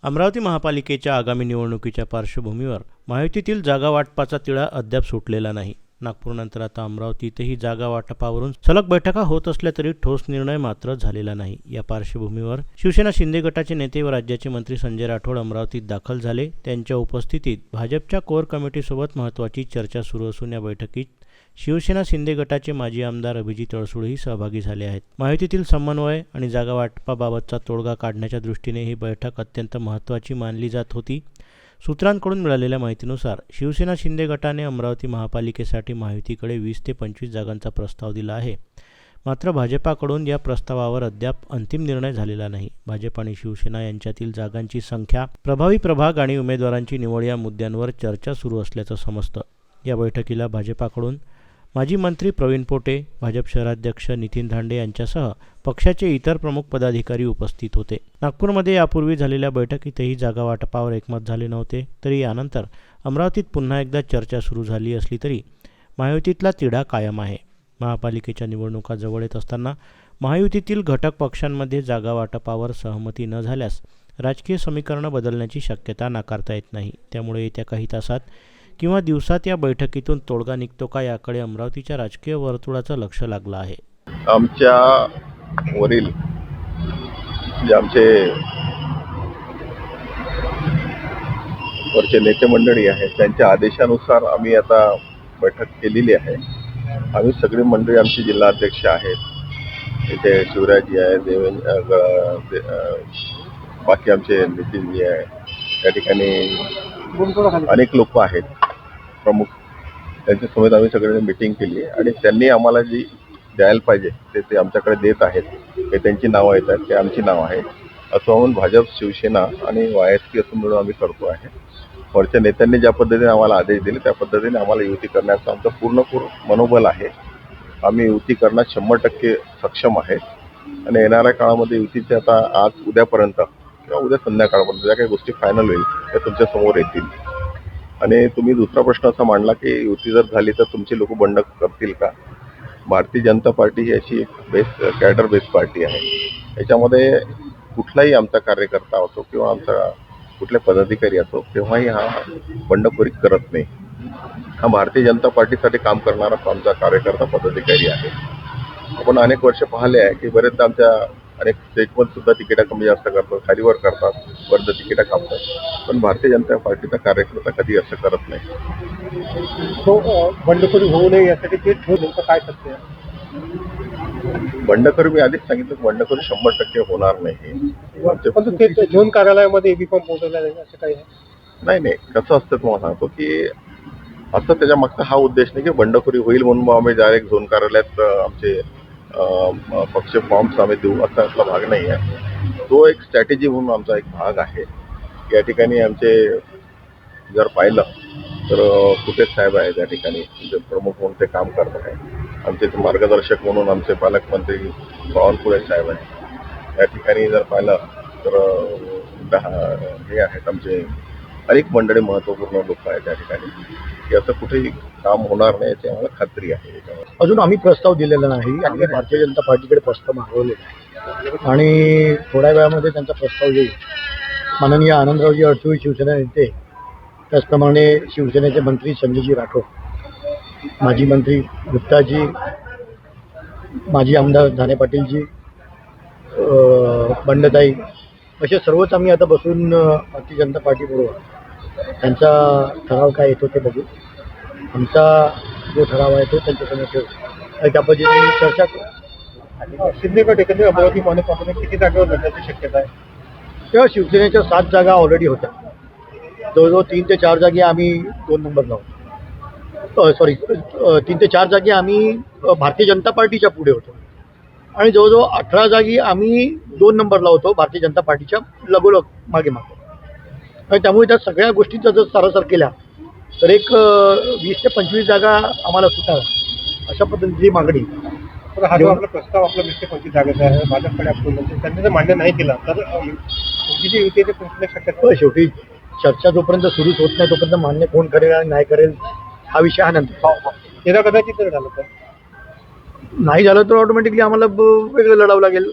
अमरावती महापालिकेच्या आगामी निवडणुकीच्या पार्श्वभूमीवर महायुतीतील जागा वाटपाचा तिढा अद्याप सुटलेला नाही. नागपूरनंतर आता अमरावतीतही जागा वाटपावरून सलग बैठका होत असल्या तरी ठोस निर्णय मात्र झालेला नाही. या पार्श्वभूमीवर शिवसेना शिंदे गटाचे नेते व राज्याचे मंत्री संजय राठोड अमरावतीत दाखल झाले. त्यांच्या उपस्थितीत भाजपच्या कोर कमिटीसोबत महत्त्वाची चर्चा सुरू असून या बैठकीत शिवसेना शिंदे गटाचे माजी आमदार अभिजित अडसूळही सहभागी झाले आहेत. महायुतीतील समन्वय आणि जागा वाटपाबाबतचा तोडगा काढण्याच्या दृष्टीने ही बैठक अत्यंत महत्त्वाची मानली जात होती. सूत्रांकडून मिळालेल्या माहितीनुसार शिवसेना शिंदे गटाने अमरावती महापालिकेसाठी महायुतीकडे 20 ते 25 जागांचा प्रस्ताव दिला आहे. मात्र भाजपाकडून या प्रस्तावावर अद्याप अंतिम निर्णय झालेला नाही. भाजप आणि शिवसेना यांच्यातील जागांची संख्या, प्रभावी प्रभाग आणि उमेदवारांची निवड या मुद्द्यांवर चर्चा सुरू असल्याचं समजतं. या बैठकीला भाजपाकडून माजी मंत्री प्रवीण पोटे, भाजप शहराध्यक्ष नितीन धांडे यांच्यासह पक्षाचे इतर प्रमुख पदाधिकारी उपस्थित होते. नागपूरमध्ये यापूर्वी झालेल्या बैठकीतही जागा वाटपावर एकमत झाले नव्हते. तरी यानंतर अमरावतीत पुन्हा एकदा चर्चा सुरू झाली असली तरी महायुतीतला तिढा कायम आहे. महापालिकेच्या निवडणुका जवळ येत असताना महायुतीतील घटक पक्षांमध्ये जागा वाटपावर सहमती न झाल्यास राजकीय समीकरणं बदलण्याची शक्यता नाकारता येत नाही. त्यामुळे येत्या काही तासात किंवा दिवसात या बैठकीतून तोडगा निघतो का याकडे अमरावतीच्या राजकीय वर्तुळाचं लक्ष लागलं आहे. आमच्या वरील जे आमचे वरचे नेते मंडळी आहेत त्यांच्या आदेशानुसार आम्ही आता बैठक केलेली आहे. आम्ही सगळी मंडळी, आमचे जिल्हाध्यक्ष आहेत, इथे शिवराजजी आहे, बाकी आमचे नितीनजी आहे, त्या ठिकाणी अनेक लोक आहेत प्रमुख, त्यांच्या समेत आम्ही सगळ्यांनी मीटिंग केली आणि त्यांनी आम्हाला जी द्यायला पाहिजे ते आमच्याकडे देत आहेत. हे त्यांची नावं येतात, ते आमची नावं आहेत. असं म्हणून भाजप, शिवसेना आणि YSP असं मिळून आम्ही करतो आहे. वरच्या नेत्यांनी ज्या पद्धतीने आम्हाला आदेश दिले त्या पद्धतीने आम्हाला युती करण्याचं आमचं पूर्ण मनोबल आहे. आम्ही युती करण्यात 100% सक्षम आहे आणि येणाऱ्या काळामध्ये युतीचे आता आज उद्यापर्यंत किंवा उद्या संध्याकाळपर्यंत ज्या काही गोष्टी फायनल होईल त्या तुमच्या समोर येतील. आणि तुम्ही दुसरा प्रश्न असा मांडला की युती जर झाली तर तुमचे लोक बंड करतील का? भारतीय जनता पार्टी ही अशी एक कॅडर बेस्ड पार्टी आहे. याच्यामध्ये कुठलाही आमचा कार्यकर्ता असो किंवा आमचा कुठले पदाधिकारी असो तेव्हाही हा बंडखोरी करत नाही. हा भारतीय जनता पार्टीसाठी काम करणारा आमचा कार्यकर्ता पदाधिकारी आहे. आपण अनेक वर्ष पाहिले आहे की बरेचदा आमच्या अनेक स्टेटमध्ये सुद्धा तिकिटा कमी जास्त करतात, खालीवर करतात, वरद तिकिटा कापतात. पण भारतीय जनता पार्टीचा कार्यकर्ता कधी असं करत नाही. तो बंडखोरी होऊ नये यासाठी ते ठेवलं काय सत्य? बंडखोरी मी आधीच सांगितलं, बंडखोरी 100% होणार नाही. ते झोन कार्यालयामध्ये EBFORM पोहोचवला नाही असं काही नाही. कसं असतं तुम्हाला सांगतो की असं त्याच्या मागचा हा उद्देश नाही की बंडखोरी होईल म्हणून आम्ही डायरेक्ट झोन कार्यालयात आमचे पक्ष फॉर्म्स आम्ही देऊ असा आपला भाग नाही आहे. तो एक स्ट्रॅटेजी म्हणून आमचा एक भाग आहे. या ठिकाणी आमचे जर पाहिलं तर कुठे साहेब आहे त्या ठिकाणी जे प्रमुख म्हणून ते काम करत आहे. आमचे मार्गदर्शक म्हणून आमचे पालकमंत्री बावनकुळे साहेब आहे. या ठिकाणी जर पाहिलं तर हे आहेत आमचे अनेक मंडळी, महत्त्वपूर्ण लोक आहेत त्या ठिकाणी. की असं कुठेही काम होणार नाही याची आम्हाला खात्री आहे. अजून आम्ही प्रस्ताव दिलेला नाही. आम्ही भारतीय जनता पार्टीकडे प्रस्ताव मागवलेला आहे आणि थोड्या वेळामध्ये त्यांचा प्रस्ताव येईल. माननीय आनंदरावजी अडसूळ शिवसेना नेते, त्याचप्रमाणे शिवसेनेचे मंत्री संजयजी राठोड, माजी मंत्री गुप्ताजी, माजी आमदार धाने पाटीलजी, बंडताई, असे सर्वच आम्ही आता बसून भारतीय जनता पार्टीबरोबर त्यांचा ठराव काय येतो ते बघू. आमचा जो ठराव आहे तो त्यांच्यासमोर ठेवू आणि त्या पद्धतीने चर्चा करू. शिंदे गट एकंदरीत अमरावती महानगरपालिकेत किती जागेवर लढण्याची शक्यता आहे? तेव्हा शिवसेनेच्या 7 जागा ऑलरेडी होत्या. जवळजवळ 3 ते 4 जागी आम्ही 2 नंबर लावतो. 3 ते 4 जागी आम्ही भारतीय जनता पार्टीच्या पुढे होतो आणि जवळजवळ 18 जागी आम्ही 2 नंबर लावतो भारतीय जनता पार्टीच्या लगोलग मागे. आणि त्यामुळे त्या सगळ्या गोष्टीचा जर सारासार केल्या तर एक 20 ते 25 जागा आम्हाला सुटाव्या अशा पद्धतीची मागणी. हा जो आपला प्रस्ताव 20 ते 25 जागेचा आहे, भाजपकडे आपण त्यांनी जर मान्य नाही केला तर जी युतीचे शक्यता. शेवटी चर्चा जोपर्यंत सुरूच होत नाही तोपर्यंत मान्य कोण करेल आणि नाही करेल हा विषय हा नंतर. त्याला कदाचित जर झालं तर नाही झालं तर ऑटोमॅटिकली आम्हाला वेगळं लढावं लागेल.